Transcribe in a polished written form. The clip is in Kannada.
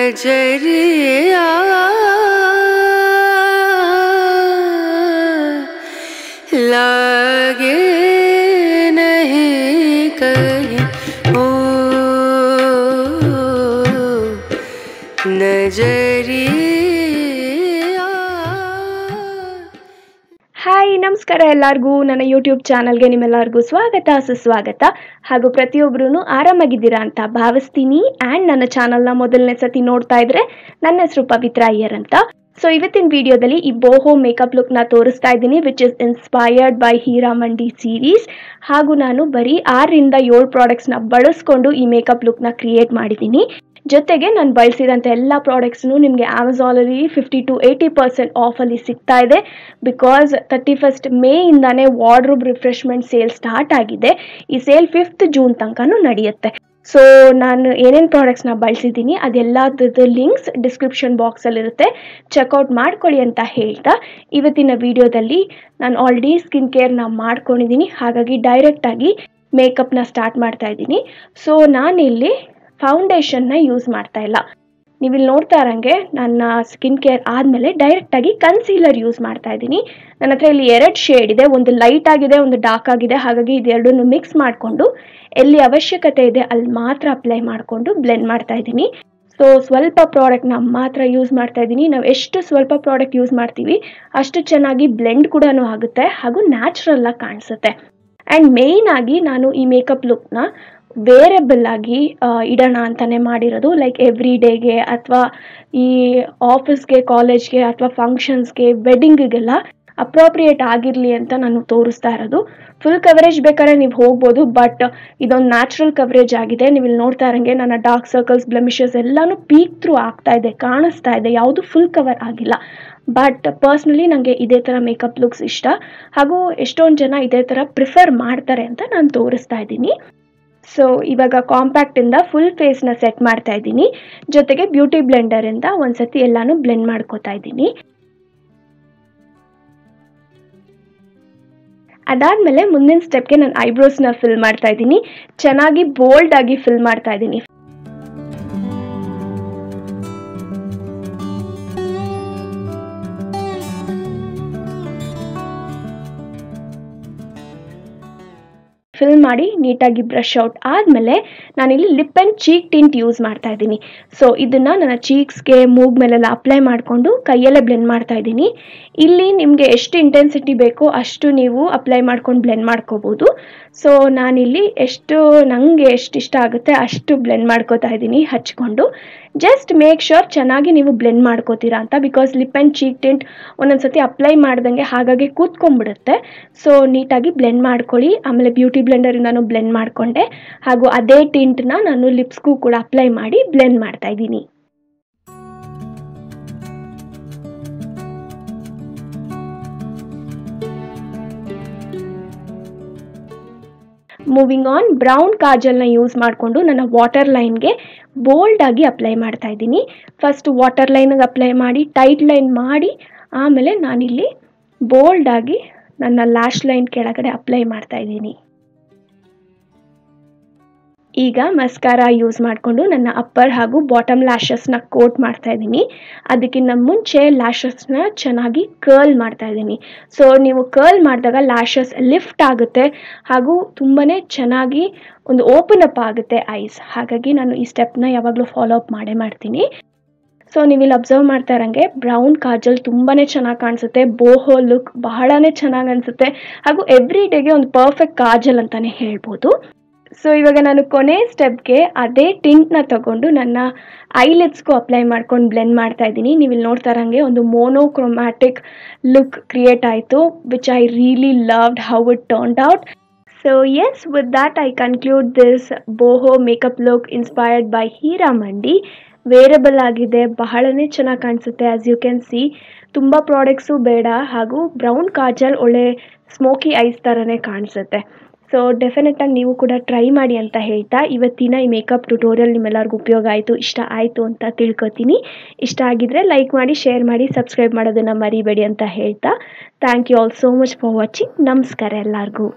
नजरिया लागे नहीं कहीं ओ नजरिया। ಹಾಯ್ ನಮಸ್ಕಾರ ಎಲ್ಲರಿಗೂ ನನ್ನ ಯೂಟ್ಯೂಬ್ ಚಾನಲ್ಗೆ ನಿಮ್ಮೆಲ್ಲರಿಗೂ ಸ್ವಾಗತ ಸುಸ್ವಾಗತ. ಹಾಗೂ ಪ್ರತಿಯೊಬ್ಬರೂ ಆರಾಮಾಗಿದ್ದೀರಾ ಅಂತ ಭಾವಿಸ್ತೀನಿ. ಆ್ಯಂಡ್ ನನ್ನ ಚಾನಲ್ನ ಮೊದಲನೇ ಸತಿ ನೋಡ್ತಾ ಇದ್ರೆ ನನ್ನ ಹೆಸರು ಪವಿತ್ರ ಅಯ್ಯರ್ ಅಂತ. ಸೊ ಇವತ್ತಿನ ವಿಡಿಯೋದಲ್ಲಿ ಈ ಬೋಹೋ ಮೇಕಪ್ ಲುಕ್ನ ತೋರಿಸ್ತಾ ಇದ್ದೀನಿ, which is inspired by Heeramandi series. ಹಾಗೂ ನಾನು ಬರೀ 6ರಿಂದ 7 ಪ್ರಾಡಕ್ಟ್ಸ್ನ ಬಳಸ್ಕೊಂಡು ಈ ಮೇಕಪ್ ಲುಕ್ನ ಕ್ರಿಯೇಟ್ ಮಾಡಿದ್ದೀನಿ. ಜೊತೆಗೆ ನಾನು ಬಳಸಿರೋಂಥ ಎಲ್ಲ ಪ್ರಾಡಕ್ಟ್ಸ್ನು ನಿಮಗೆ ಅಮೆಝಾನಲ್ಲಿ 50 to 80% ಆಫಲ್ಲಿ ಸಿಗ್ತಾ ಇದೆ. ಬಿಕಾಸ್ 31st ಮೇಯಿಂದಾನೇ ವಾರ್ಡ್ರೋಬ್ ರಿಫ್ರೆಶ್ಮೆಂಟ್ ಸೇಲ್ ಸ್ಟಾರ್ಟ್ ಆಗಿದೆ. ಈ ಸೇಲ್ 5th ಜೂನ್ ತನಕನೂ ನಡೆಯುತ್ತೆ. ಸೊ ನಾನು ಏನೇನು ಪ್ರಾಡಕ್ಟ್ಸ್ನ ಬಳಸಿದ್ದೀನಿ ಅದೆಲ್ಲದ್ರದ್ದು ಲಿಂಕ್ಸ್ ಡಿಸ್ಕ್ರಿಪ್ಷನ್ ಬಾಕ್ಸಲ್ಲಿರುತ್ತೆ, ಚೆಕ್ಔಟ್ ಮಾಡ್ಕೊಳ್ಳಿ ಅಂತ ಹೇಳ್ತಾ ಇವತ್ತಿನ ವಿಡಿಯೋದಲ್ಲಿ ನಾನು ಆಲ್ರೆಡಿ ಸ್ಕಿನ್ ಕೇರ್ನ ಮಾಡ್ಕೊಂಡಿದ್ದೀನಿ. ಹಾಗಾಗಿ ಡೈರೆಕ್ಟಾಗಿ ಮೇಕಪ್ನ ಸ್ಟಾರ್ಟ್ ಮಾಡ್ತಾ ಇದ್ದೀನಿ. ಸೊ ನಾನಿಲ್ಲಿ ಫೌಂಡೇಶನ್ನ ಯೂಸ್ ಮಾಡ್ತಾ ಇಲ್ಲ. ನೀವಿಲ್ಲಿ ನೋಡ್ತಾ ಇರೋಂಗೆ ನನ್ನ ಸ್ಕಿನ್ ಕೇರ್ ಆದಮೇಲೆ ಡೈರೆಕ್ಟಾಗಿ ಕನ್ಸೀಲರ್ ಯೂಸ್ ಮಾಡ್ತಾ ಇದ್ದೀನಿ. ನನ್ನ ಹತ್ರ ಇಲ್ಲಿ 2 ಶೇಡ್ ಇದೆ, ಒಂದು ಲೈಟ್ ಆಗಿದೆ, ಒಂದು ಡಾರ್ಕ್ ಆಗಿದೆ. ಹಾಗಾಗಿ ಇದೆರಡನ್ನು ಮಿಕ್ಸ್ ಮಾಡಿಕೊಂಡು ಎಲ್ಲಿ ಅವಶ್ಯಕತೆ ಇದೆ ಅಲ್ಲಿ ಮಾತ್ರ ಅಪ್ಲೈ ಮಾಡಿಕೊಂಡು ಬ್ಲೆಂಡ್ ಮಾಡ್ತಾ ಇದ್ದೀನಿ. ಸೊ ಸ್ವಲ್ಪ ಪ್ರಾಡಕ್ಟ್ನ ಮಾತ್ರ ಯೂಸ್ ಮಾಡ್ತಾ ಇದ್ದೀನಿ. ನಾವು ಎಷ್ಟು ಸ್ವಲ್ಪ ಪ್ರಾಡಕ್ಟ್ ಯೂಸ್ ಮಾಡ್ತೀವಿ ಅಷ್ಟು ಚೆನ್ನಾಗಿ ಬ್ಲೆಂಡ್ ಕೂಡ ಆಗುತ್ತೆ ಹಾಗೂ ನ್ಯಾಚುರಲ್ ಆಗಿ ಕಾಣಿಸುತ್ತೆ. ಆ್ಯಂಡ್ ಮೇಯ್ನ್ ಆಗಿ ನಾನು ಈ ಮೇಕಪ್ ಲುಕ್ನ ವೇರಿಯಬಲ್ ಆಗಿ ಇಡೋಣ ಅಂತಲೇ ಮಾಡಿರೋದು. ಲೈಕ್ ಎವ್ರಿ ಡೇಗೆ ಅಥವಾ ಈ ಆಫೀಸ್ಗೆ, ಕಾಲೇಜ್ಗೆ ಅಥವಾ ಫಂಕ್ಷನ್ಸ್ಗೆ, ವೆಡ್ಡಿಂಗಿಗೆಲ್ಲ ಅಪ್ರೋಪ್ರಿಯೇಟ್ ಆಗಿರಲಿ ಅಂತ ನಾನು ತೋರಿಸ್ತಾ ಇರೋದು. ಫುಲ್ ಕವರೇಜ್ ಬೇಕಾದ್ರೆ ನೀವು ಹೋಗ್ಬೋದು, ಬಟ್ ಇದೊಂದು ನ್ಯಾಚುರಲ್ ಕವರೇಜ್ ಆಗಿದೆ. ನೀವು ಇಲ್ಲಿ ನೋಡ್ತಾ ಇರೋಂಗೆ ನನ್ನ ಡಾರ್ಕ್ ಸರ್ಕಲ್ಸ್, ಬ್ಲೆಮಿಷಸ್ ಎಲ್ಲನೂ ಪೀಕ್ ಥ್ರೂ ಆಗ್ತಾ ಇದೆ, ಕಾಣಿಸ್ತಾ ಇದೆ, ಯಾವುದು ಫುಲ್ ಕವರ್ ಆಗಿಲ್ಲ. ಬಟ್ ಪರ್ಸ್ನಲಿ ನನಗೆ ಇದೇ ಥರ ಮೇಕಪ್ ಲುಕ್ಸ್ ಇಷ್ಟ. ಹಾಗೂ ಎಷ್ಟೊಂದು ಜನ ಇದೇ ಥರ ಪ್ರಿಫರ್ ಮಾಡ್ತಾರೆ ಅಂತ ನಾನು ತೋರಿಸ್ತಾ ಇದ್ದೀನಿ. ಸೊ ಇವಾಗ ಕಾಂಪ್ಯಾಕ್ಟಿಂದ ಫುಲ್ ಫೇಸ್ನ ಸೆಟ್ ಮಾಡ್ತಾ ಇದ್ದೀನಿ. ಜೊತೆಗೆ ಬ್ಯೂಟಿ ಬ್ಲೆಂಡರಿಂದ ಒಂದ್ಸತಿ ಎಲ್ಲಾನು ಬ್ಲೆಂಡ್ ಮಾಡ್ಕೋತಾ ಇದ್ದೀನಿ. ಅದಾದಮೇಲೆ ಮುಂದಿನ ಸ್ಟೆಪ್ಗೆ ನಾನು ಐಬ್ರೋಸ್ನ ಫಿಲ್ ಮಾಡ್ತಾ ಇದ್ದೀನಿ. ಚೆನ್ನಾಗಿ ಬೋಲ್ಡ್ ಆಗಿ ಫಿಲ್ ಮಾಡ್ತಾ ಇದ್ದೀನಿ. ಫಿಲ್ ಮಾಡಿ ನೀಟಾಗಿ ಬ್ರಷ್ ಔಟ್ ಆದಮೇಲೆ ನಾನಿಲ್ಲಿ lip and cheek tint use ಮಾಡ್ತಾ ಇದ್ದೀನಿ. ಸೊ ಇದನ್ನು ನನ್ನ ಚೀಕ್ಸ್ಗೆ, ಮೂಗ್ ಮೇಲೆಲ್ಲ ಅಪ್ಲೈ ಮಾಡಿಕೊಂಡು ಕೈಯಲ್ಲೇ ಬ್ಲೆಂಡ್ ಮಾಡ್ತಾ ಇದ್ದೀನಿ. ಇಲ್ಲಿ ನಿಮಗೆ ಎಷ್ಟು ಇಂಟೆನ್ಸಿಟಿ ಬೇಕೋ ಅಷ್ಟು ನೀವು ಅಪ್ಲೈ ಮಾಡ್ಕೊಂಡು ಬ್ಲೆಂಡ್ ಮಾಡ್ಕೋಬೋದು. ಸೊ ನಾನಿಲ್ಲಿ ನನಗೆ ಎಷ್ಟು ಇಷ್ಟ ಆಗುತ್ತೆ ಅಷ್ಟು ಬ್ಲೆಂಡ್ ಮಾಡ್ಕೋತಾ ಇದ್ದೀನಿ ಹಚ್ಕೊಂಡು. ಜಸ್ಟ್ ಮೇಕ್ ಶ್ಯೂರ್ ಚೆನ್ನಾಗಿ ನೀವು ಬ್ಲೆಂಡ್ ಮಾಡ್ಕೋತೀರಾ ಅಂತ. Because lip and cheek tint ಒಂದೊಂದ್ಸತಿ ಅಪ್ಲೈ ಮಾಡ್ದಂಗೆ ಹಾಗಾಗಿ ಕೂತ್ಕೊಂಡ್ಬಿಡುತ್ತೆ. ಸೊ ನೀಟಾಗಿ ಬ್ಲೆಂಡ್ ಮಾಡ್ಕೊಳ್ಳಿ. ಆಮೇಲೆ ಬ್ಯೂಟಿ ಬ್ಲೆಂಡರಿಂದನೂ ಬ್ಲೆಂಡ್ ಮಾಡಿಕೊಂಡೆ. ಹಾಗೂ ಅದೇ ಟಿಂಟ್ನ ನಾನು ಲಿಪ್ಸ್ಗೂ ಕೂಡ ಅಪ್ಲೈ ಮಾಡಿ ಬ್ಲೆಂಡ್ ಮಾಡ್ತಾ ಇದ್ದೀನಿ. ಮೂವಿಂಗ್ ಆನ್, ಬ್ರೌನ್ ಕಾಜಲ್ನ ಯೂಸ್ ಮಾಡಿಕೊಂಡು ನನ್ನ ವಾಟರ್ ಲೈನ್ಗೆ ಬೋಲ್ಡಾಗಿ ಅಪ್ಲೈ ಮಾಡ್ತಾ ಇದ್ದೀನಿ. ಫಸ್ಟ್ ವಾಟರ್ ಲೈನ್ಗೆ ಅಪ್ಲೈ ಮಾಡಿ ಟೈಟ್ ಲೈನ್ ಮಾಡಿ ಆಮೇಲೆ ನಾನಿಲ್ಲಿ ಬೋಲ್ಡಾಗಿ ನನ್ನ ಲ್ಯಾಶ್ ಲೈನ್ ಕೆಳಗಡೆ ಅಪ್ಲೈ ಮಾಡ್ತಾ ಇದ್ದೀನಿ. ಈಗ ಮಸ್ಕಾರಾ ಯೂಸ್ ಮಾಡಿಕೊಂಡು ನನ್ನ ಅಪ್ಪರ್ ಹಾಗೂ ಬಾಟಮ್ ಲ್ಯಾಶಸ್ನ ಕೋಟ್ ಮಾಡ್ತಾ ಇದ್ದೀನಿ. ಅದಕ್ಕಿಂತ ಮುಂಚೆ ಲ್ಯಾಶಸ್ನ ಚೆನ್ನಾಗಿ ಕರ್ಲ್ ಮಾಡ್ತಾ ಇದ್ದೀನಿ. ಸೊ ನೀವು ಕರ್ಲ್ ಮಾಡಿದಾಗ ಲ್ಯಾಶಸ್ ಲಿಫ್ಟ್ ಆಗುತ್ತೆ ಹಾಗೂ ತುಂಬಾ ಚೆನ್ನಾಗಿ ಒಂದು ಓಪನ್ ಅಪ್ ಆಗುತ್ತೆ ಐಸ್. ಹಾಗಾಗಿ ನಾನು ಈ ಸ್ಟೆಪ್ನ ಯಾವಾಗಲೂ ಫಾಲೋ ಅಪ್ ಮಾಡ್ತೀನಿ. ಸೊ ನೀವಿಲ್ಲಿ ಅಬ್ಸರ್ವ್ ಮಾಡ್ತಾ ಇರೋಂಗೆ ಬ್ರೌನ್ ಕಾಜಲ್ ತುಂಬಾ ಚೆನ್ನಾಗಿ ಕಾಣಿಸುತ್ತೆ. ಬೋಹೋ ಲುಕ್ ಬಹಳನೇ ಚೆನ್ನಾಗಿ ಅನಿಸುತ್ತೆ. ಹಾಗೂ ಎವ್ರಿ ಡೇಗೆ ಒಂದು ಪರ್ಫೆಕ್ಟ್ ಕಾಜಲ್ ಅಂತಲೇ ಹೇಳ್ಬೋದು. ಸೊ ಇವಾಗ ನಾನು ಕೊನೆ ಸ್ಟೆಪ್ಗೆ ಅದೇ ಟಿಂಟ್ನ ತಗೊಂಡು ನನ್ನ ಐಲಿಡ್ಸ್ಗೂ ಅಪ್ಲೈ ಮಾಡ್ಕೊಂಡು ಬ್ಲೆಂಡ್ ಮಾಡ್ತಾ ಇದ್ದೀನಿ. ನೀವು ಇಲ್ಲಿ ನೋಡ್ತಾ ಇರೋಂಗೆ ಒಂದು ಮೋನೋಕ್ರೊಮ್ಯಾಟಿಕ್ ಲುಕ್ ಕ್ರಿಯೇಟ್ ಆಯಿತು, which I really loved how it turned out. So yes, with that I conclude this boho makeup look inspired by Heeramandi. Wearable ಆಗಿದೆ, ಬಹಳನೇ ಚೆನ್ನಾಗಿ ಕಾಣಿಸುತ್ತೆ. ಆ್ಯಸ್ ಯು ಕ್ಯಾನ್ ಸಿ ತುಂಬ ಪ್ರಾಡಕ್ಟ್ಸು ಬೇಡ. ಹಾಗೂ ಬ್ರೌನ್ ಕಾಜಲ್ ಒಳ್ಳೆ ಸ್ಮೋಕಿ ಐಸ್ ಥರನೇ ಕಾಣಿಸುತ್ತೆ. ಸೊ ಡೆಫಿನೆಟಾಗಿ ನೀವು ಕೂಡ ಟ್ರೈ ಮಾಡಿ ಅಂತ ಹೇಳ್ತಾ ಇವತ್ತಿನ ಈ ಮೇಕಪ್ ಟ್ಯುಟೋರಿಯಲ್ ನಿಮ್ಮೆಲ್ಲರಿಗೂ ಉಪಯೋಗ ಆಯಿತು, ಇಷ್ಟ ಆಯಿತು ಅಂತ ತಿಳ್ಕೊತೀನಿ. ಇಷ್ಟ ಆಗಿದ್ರೆ ಲೈಕ್ ಮಾಡಿ, ಶೇರ್ ಮಾಡಿ, ಸಬ್ಸ್ಕ್ರೈಬ್ ಮಾಡೋದನ್ನು ಮರಿಬೇಡಿ ಅಂತ ಹೇಳ್ತಾ thank you all so much for watching. ನಮಸ್ಕಾರ ಎಲ್ಲರಿಗೂ.